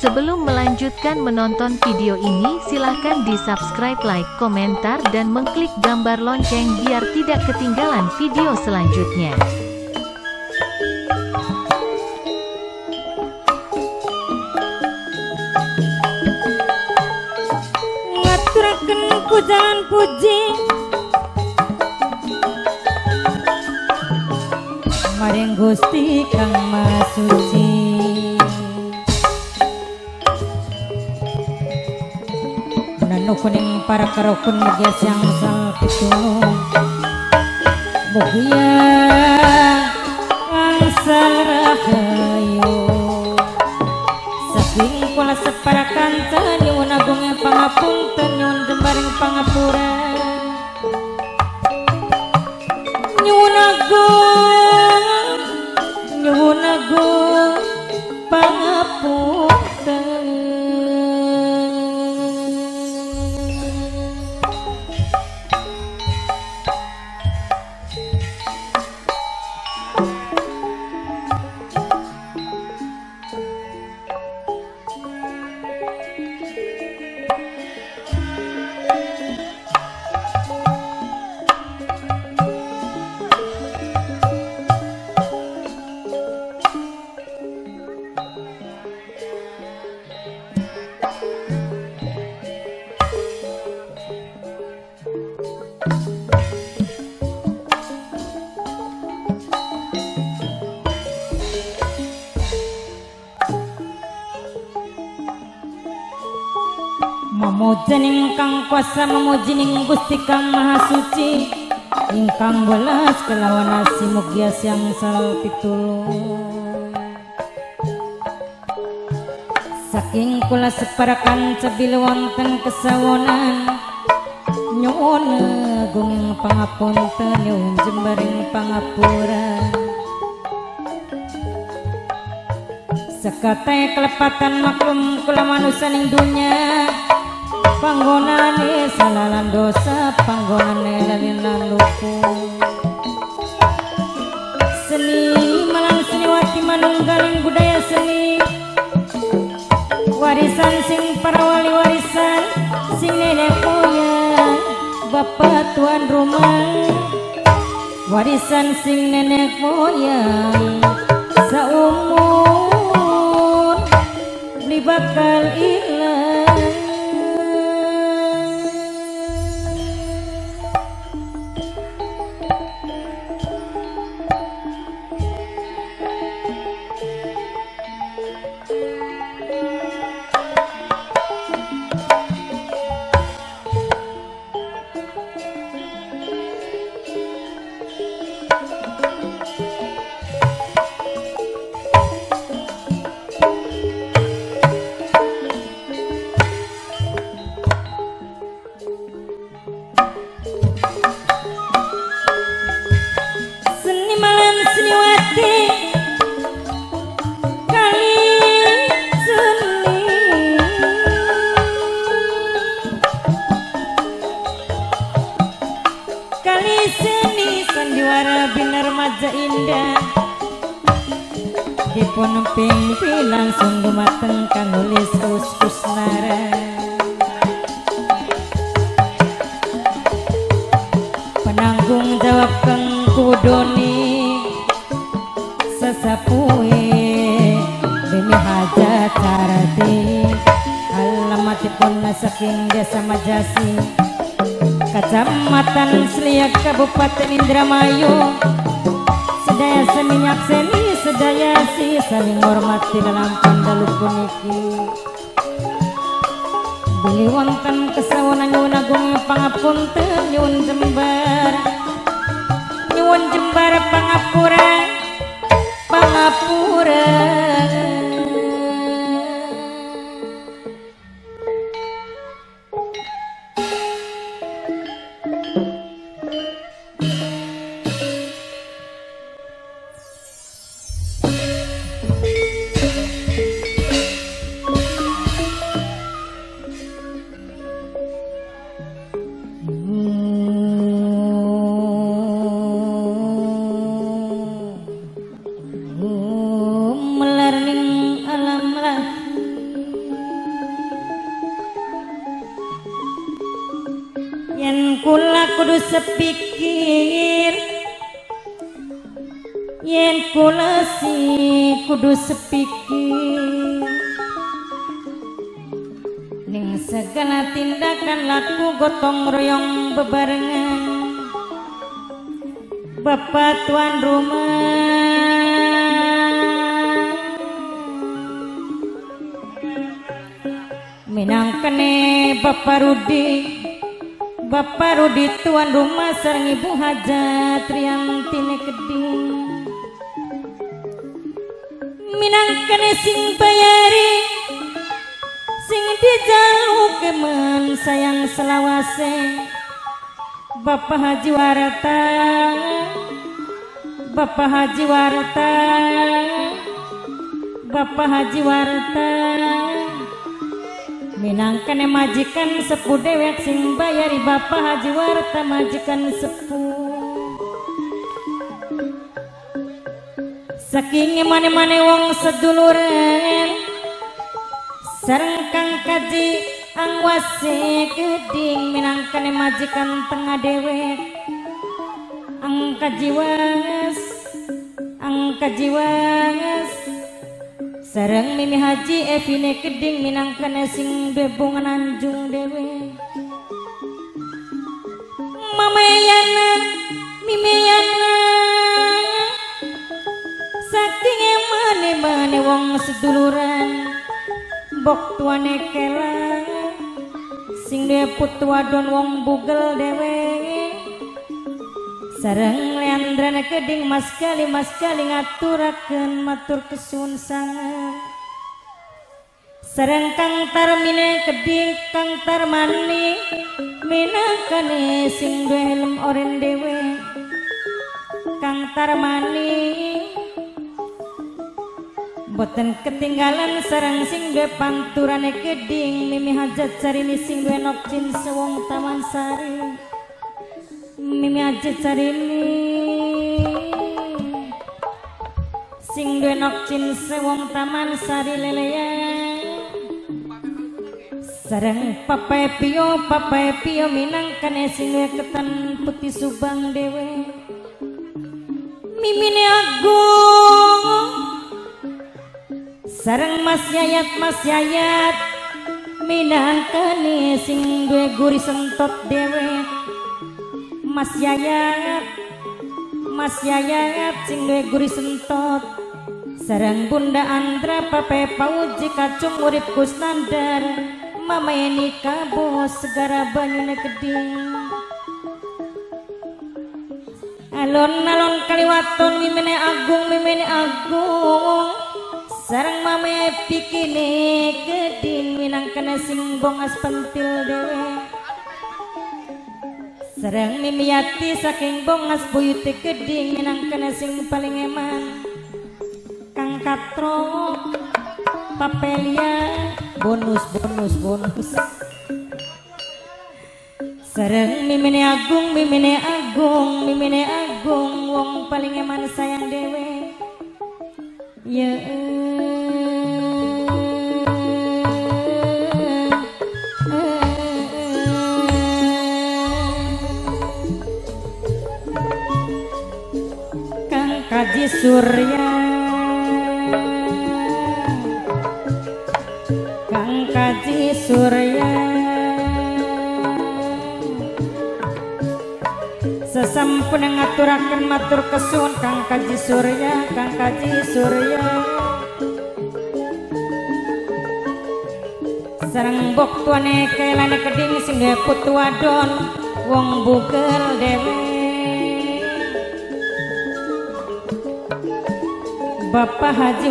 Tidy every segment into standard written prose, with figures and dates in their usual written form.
Sebelum melanjutkan menonton video ini, silahkan di-subscribe, like, komentar, dan mengklik gambar lonceng biar tidak ketinggalan video selanjutnya. Ngaturaken pujian puji maring Gusti Kang Maha Suci. Kuning para karokun mugia siang sal pitulung mugia angsal rahayu saking kula separakan nyuwun agung pangapunten nyuwun jembaring pangapura nyuwun agung pangapunten. Memuji ingkang kuasa memuji ning Gusti Kang Maha Suci ingkang welas kelawan asi mugia siang sal pitulung saking kula separakan cebil wonten kesawonan nyuwun agung pangapunten nyuwun jembaring pangapura sekate kelepatan maklum kula manusia ning dunya panggonane salalan dosa panggonane lalinan lupu seni malang seniwati manunggaling budaya seni warisan sing para wali warisan sing nenek moyang bapak tuan rumah warisan sing nenek moyang saumur beli bakal ilang. Dipun pimpinan langsung gumateng kang nulis Kusnara penanggung jawab kang kudoni sesapuhe demi hajat carati alamatipun saking desa Majasi Kecamatan Seliak Kabupaten Indramayu sedaya seminyak seni sedaya si saling hormati dalam pandalu puniki beli wonten kesawonan nyuwun agung pangapunten nyuwun jembar pangapura yen kula kudu sepikir, yen kula kudu sepikir ning segala tindakan laku gotong royong bebarengan. Bapak tuan rumah minangkene Bapak Rudi tuan rumah sareng Ibu Hajat Riantine Keding minangkene sing bayari sing dijalukeun sayang selawase. Bapak Haji Warta, Bapak Haji Warta, Bapak Haji Warta minangkene majikan sepuh dewek sing bayari. Bapak Haji Warta majikan sepuh saking mane-mane wong seduluran sareng Kang Kaji Angwase Keding minangkane majikan tengah dewek. Angka jiwas sareng Mimi Haji Evine Keding minangkane sing bebungan anjung dewek. Mamayana Mimiyana saking mane-mane wong seduluran bok tuane kela sing dia putu wadon wong bugel dewe sareng Leandrana Keding mas kali ngaturakeun matur kesuwun sangat sareng Kang Tarmine Keding Kang Tarmani minangkane sing duwe helm oren dewe. Kang Tarmani boten ketinggalan sareng sing duwe panturane Keding Mimi Hajat Sarini sing duwe nokcin sewong Taman Sari. Mimi Hajat Sarini sing duwe nokcin sewong Taman Sari leleya sareng Papa Pio minangkane sing duwe ketan putih Subang dewe. Mimine Agung sareng Mas Yayat minangkane sing duwe guri sentot dewe. Mas Yayat sing duwe guri sentot sareng Bunda Andra Pape Pauji Kacung urip Kusnandar Mama Eni Kabo segara banyune Keding. Alon-alon kaliwaton Mimine Agung sareng Mame Pikine Keding minangkane sing bongas pentil dewe. Sareng Mimiati saking bongas buyute Keding minangkane sing paling eman. Kang Katro Papelia bonus sareng Mimine Agung wong paling eman sayang dewe. Ya Kang Kaji Surya sesampun ngaturaken matur kesuwun Kang Kaji Surya sareng bok tuane kelane Keding sing duwe putu wadon wong bugel dewe. Bapak Haji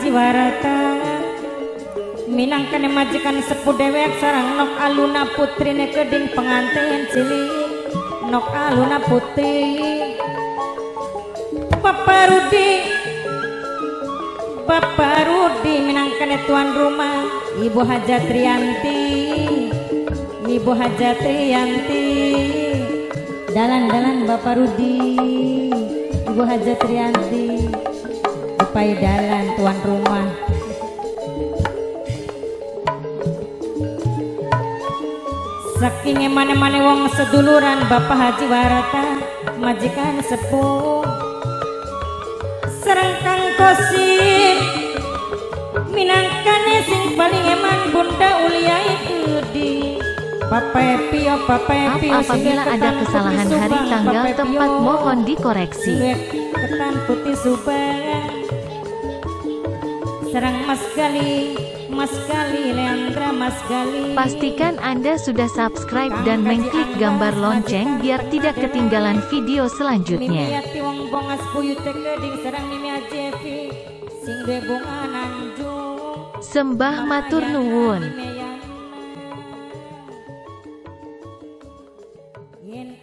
Warata minangkane majikan sepuh dewek sareng Nok Aluna putrine Keding pengantin cilik Nok Aluna putri. Bapak Rudi minangkane tuan rumah. Ibu Hajat Rianti dalan Bapak Rudi Ibu Hajat Rianti upai dalan tuan rumah. saking emane-mane wong seduluran Bapak Haji Warata majikan sepuh sareng Kang Kosim minangkane sing paling eman Bunda Uliai Gedi Papa Pio apabila ada kesalahan hari tanggal tempat mohon dikoreksi. Ketan Putih Subang sareng Mas Gali Leandra Mas Gali. Pastikan Anda sudah subscribe dan mengklik gambar lonceng biar tidak ketinggalan video selanjutnya. Mimiati wong bongas buyut keding sareng Mimi Ajevi sing duwe bunga nanjung. Sembah matur nuwun. Yen